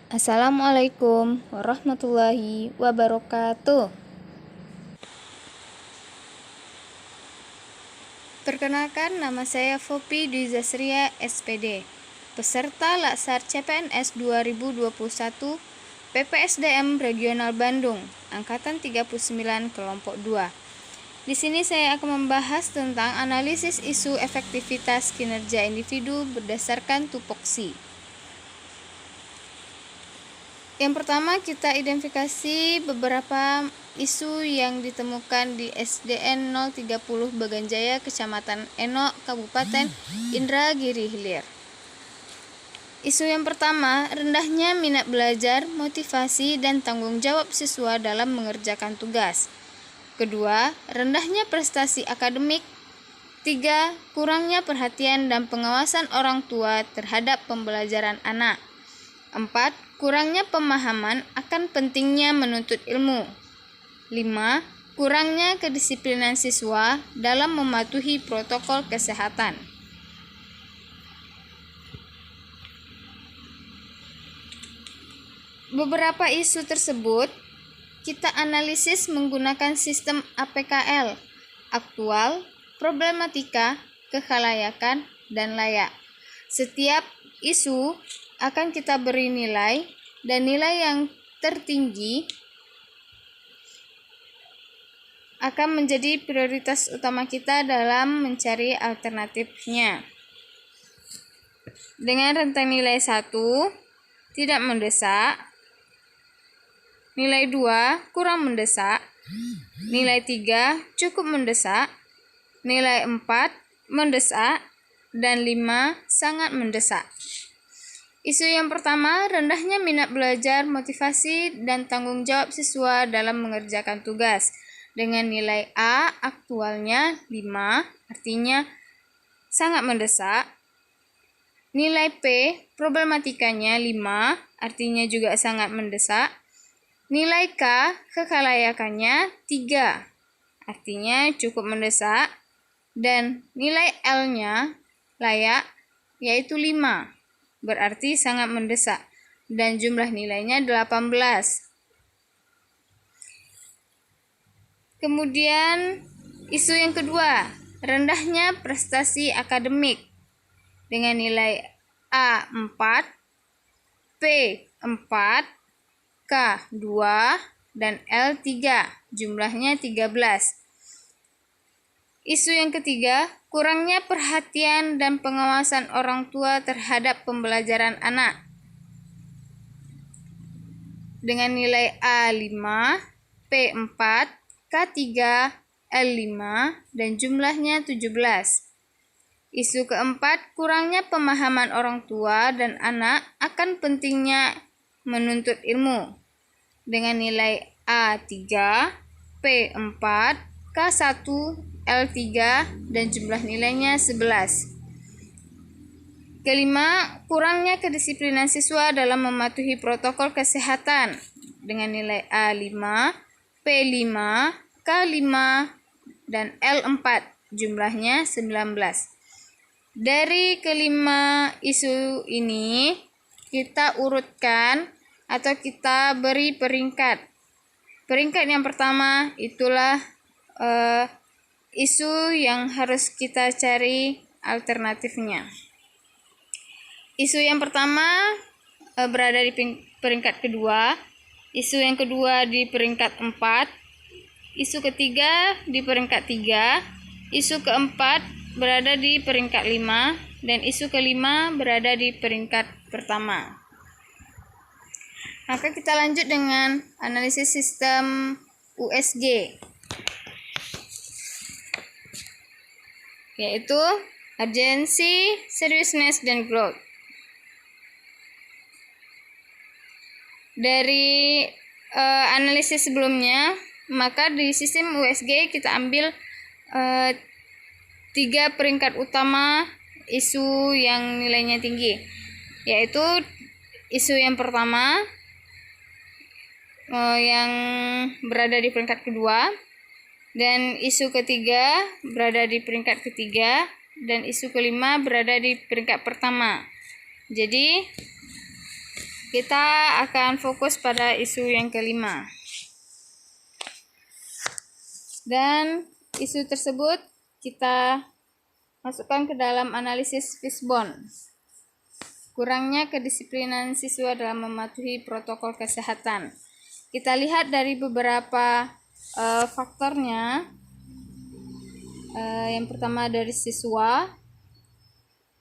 Assalamualaikum warahmatullahi wabarakatuh. Perkenalkan, nama saya Fopi Dwi Zasria, SPD, peserta Laksar CPNS 2021 PPSDM Regional Bandung, Angkatan 39 Kelompok 2. Di sini saya akan membahas tentang analisis isu efektivitas kinerja individu berdasarkan tupoksi. Yang pertama, kita identifikasi beberapa isu yang ditemukan di SDN 030 Baganjaya, Kecamatan Enok, Kabupaten Indragiri Hilir. Isu yang pertama, rendahnya minat belajar, motivasi, dan tanggung jawab siswa dalam mengerjakan tugas. Kedua, rendahnya prestasi akademik. Tiga, kurangnya perhatian dan pengawasan orang tua terhadap pembelajaran anak. 4. Kurangnya pemahaman akan pentingnya menuntut ilmu. 5. Kurangnya kedisiplinan siswa dalam mematuhi protokol kesehatan. Beberapa isu tersebut kita analisis menggunakan sistem APKL, aktual, problematika, kekhalayakan, dan layak. Setiap isu akan kita beri nilai, dan nilai yang tertinggi akan menjadi prioritas utama kita dalam mencari alternatifnya. Dengan rentang nilai 1, tidak mendesak, nilai 2, kurang mendesak, nilai 3, cukup mendesak, nilai 4, mendesak, dan 5, sangat mendesak. Isu yang pertama, rendahnya minat belajar, motivasi, dan tanggung jawab siswa dalam mengerjakan tugas. Dengan nilai A, aktualnya 5, artinya sangat mendesak. Nilai P, problematikanya 5, artinya juga sangat mendesak. Nilai K, kekhalayakannya 3, artinya cukup mendesak. Dan nilai L-nya, layak, yaitu 5. Berarti sangat mendesak, dan jumlah nilainya 18. Kemudian isu yang kedua, rendahnya prestasi akademik. Dengan nilai A 4, P 4, K 2, dan L 3, jumlahnya 13. Isu yang ketiga, kurangnya perhatian dan pengawasan orang tua terhadap pembelajaran anak. Dengan nilai A 5, P 4, K 3, L 5, dan jumlahnya 17. Isu keempat, kurangnya pemahaman orang tua dan anak akan pentingnya menuntut ilmu. Dengan nilai A 3, P 4, K 1, L3, dan jumlah nilainya 11. Kelima, kurangnya kedisiplinan siswa dalam mematuhi protokol kesehatan. Dengan nilai A5, P5, K5, dan L4, jumlahnya 19. Dari kelima isu ini, kita urutkan atau kita beri peringkat. Peringkat yang pertama itulah isu yang harus kita cari alternatifnya. Isu yang pertama berada di peringkat kedua, isu yang kedua di peringkat 4, isu ketiga di peringkat 3, isu keempat berada di peringkat 5, dan isu kelima berada di peringkat pertama. Maka kita lanjut dengan analisis sistem USG, yaitu urgency, seriousness, dan growth. Dari analisis sebelumnya, maka di sistem USG kita ambil 3 peringkat utama isu yang nilainya tinggi, yaitu isu yang pertama yang berada di peringkat kedua, dan isu ketiga berada di peringkat ketiga, dan isu kelima berada di peringkat pertama. Jadi Kita akan fokus pada isu yang kelima. Dan isu tersebut kita masukkan ke dalam analisis Fishbone. Kurangnya kedisiplinan siswa dalam mematuhi protokol kesehatan. Kita lihat dari beberapa faktornya. Yang pertama dari siswa,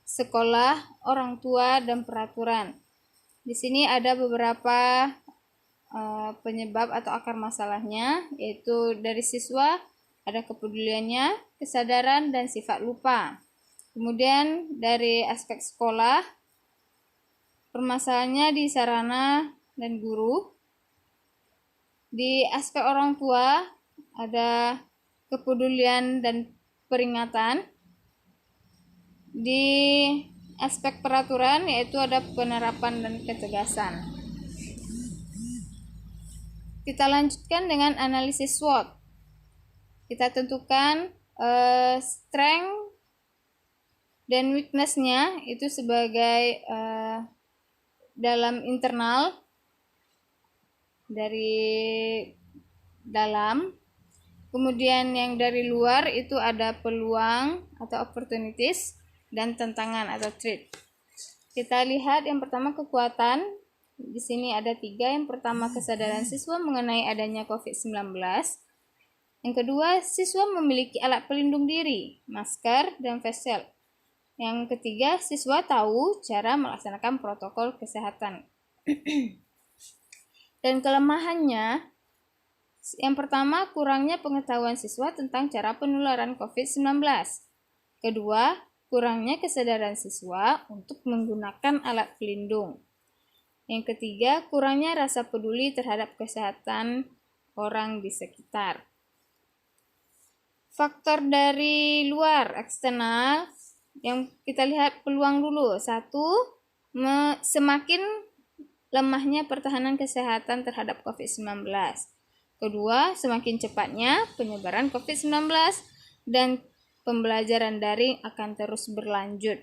sekolah, orang tua, dan peraturan. Di sini ada beberapa penyebab atau akar masalahnya, yaitu dari siswa ada kepeduliannya, kesadaran, dan sifat lupa. Kemudian dari aspek sekolah, permasalahannya di sarana dan guru. Di aspek orang tua ada kepedulian dan peringatan. Di aspek peraturan yaitu ada penerapan dan ketegasan. Kita lanjutkan dengan analisis SWOT. Kita tentukan strength dan weakness-nya itu sebagai dalam internal dari dalam. Kemudian yang dari luar itu ada peluang atau opportunities dan tantangan atau threat. Kita lihat yang pertama kekuatan. Di sini ada 3. Yang pertama kesadaran siswa mengenai adanya COVID-19. Yang kedua, siswa memiliki alat pelindung diri, masker, dan face shield. Yang ketiga, siswa tahu cara melaksanakan protokol kesehatan. Dan kelemahannya, yang pertama, kurangnya pengetahuan siswa tentang cara penularan COVID-19. Kedua, kurangnya kesadaran siswa untuk menggunakan alat pelindung. Yang ketiga, kurangnya rasa peduli terhadap kesehatan orang di sekitar. Faktor dari luar, eksternal, yang kita lihat peluang dulu. 1, semakin lemahnya pertahanan kesehatan terhadap COVID-19. Kedua, semakin cepatnya penyebaran COVID-19 dan pembelajaran daring akan terus berlanjut.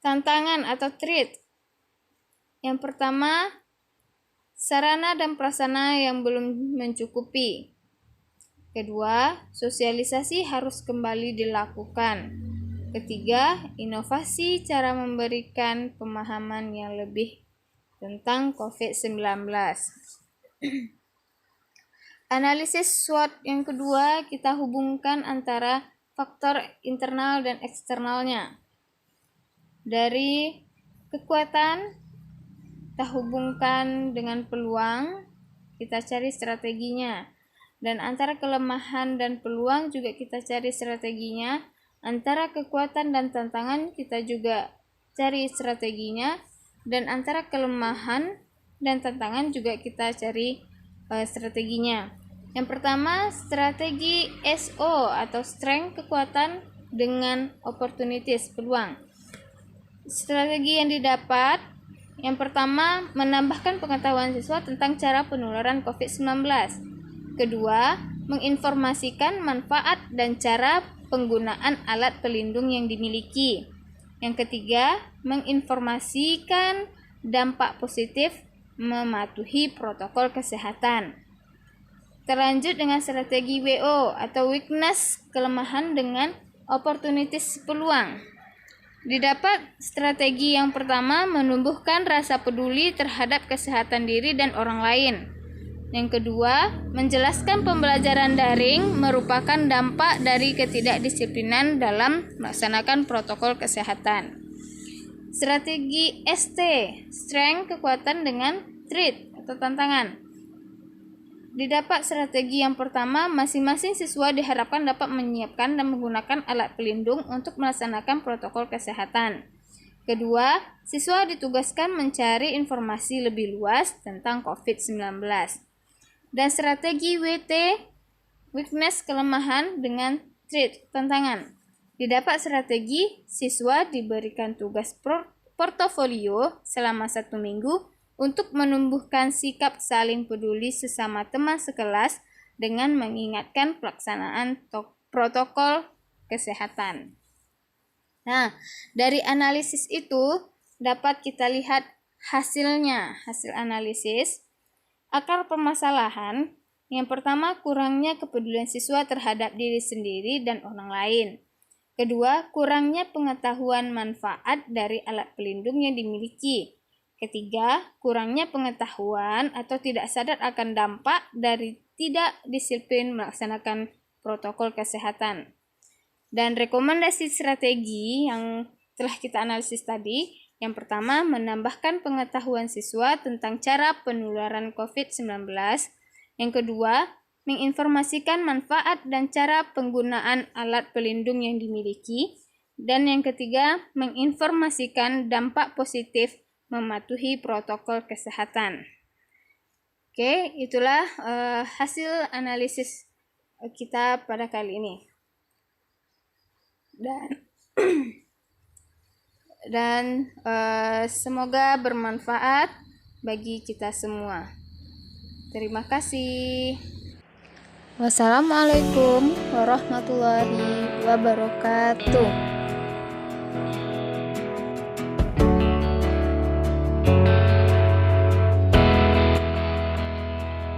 Tantangan atau threat. Yang pertama, sarana dan prasarana yang belum mencukupi. Kedua, sosialisasi harus kembali dilakukan. Ketiga, inovasi cara memberikan pemahaman yang lebih tentang COVID-19. Analisis SWOT yang kedua, kita hubungkan antara faktor internal dan eksternalnya. Dari kekuatan, kita hubungkan dengan peluang, kita cari strateginya. Dan antara kelemahan dan peluang juga kita cari strateginya. Antara kekuatan dan tantangan kita juga cari strateginya. Dan antara kelemahan dan tantangan juga kita cari strateginya. Yang pertama, strategi SO atau strength, kekuatan, dengan opportunities, peluang. Strategi yang didapat, yang pertama, menambahkan pengetahuan siswa tentang cara penularan COVID-19. Kedua, menginformasikan manfaat dan cara penggunaan alat pelindung yang dimiliki. Yang ketiga, menginformasikan dampak positif mematuhi protokol kesehatan. Terlanjut dengan strategi WO atau weakness, kelemahan, dengan opportunities, peluang. Didapat strategi yang pertama, menumbuhkan rasa peduli terhadap kesehatan diri dan orang lain. Yang kedua, menjelaskan pembelajaran daring merupakan dampak dari ketidakdisiplinan dalam melaksanakan protokol kesehatan. Strategi ST, strength, kekuatan, dengan threat atau tantangan. Didapat strategi yang pertama, masing-masing siswa diharapkan dapat menyiapkan dan menggunakan alat pelindung untuk melaksanakan protokol kesehatan. Kedua, siswa ditugaskan mencari informasi lebih luas tentang COVID-19. Dan strategi WT, weakness, kelemahan, dengan threat, tantangan. Didapat strategi, siswa diberikan tugas portofolio selama 1 minggu untuk menumbuhkan sikap saling peduli sesama teman sekelas dengan mengingatkan pelaksanaan protokol kesehatan. Nah, dari analisis itu dapat kita lihat hasilnya. Hasil analisis akar permasalahan yang pertama, kurangnya kepedulian siswa terhadap diri sendiri dan orang lain. Kedua, kurangnya pengetahuan manfaat dari alat pelindung yang dimiliki. Ketiga, kurangnya pengetahuan atau tidak sadar akan dampak dari tidak disiplin melaksanakan protokol kesehatan. Dan rekomendasi strategi yang telah kita analisis tadi, yang pertama, menambahkan pengetahuan siswa tentang cara penularan COVID-19. Yang kedua, menginformasikan manfaat dan cara penggunaan alat pelindung yang dimiliki. Dan yang ketiga, menginformasikan dampak positif mematuhi protokol kesehatan. Oke, itulah hasil analisis kita pada kali ini. Dan semoga bermanfaat bagi kita semua. Terima kasih. Wassalamualaikum warahmatullahi wabarakatuh.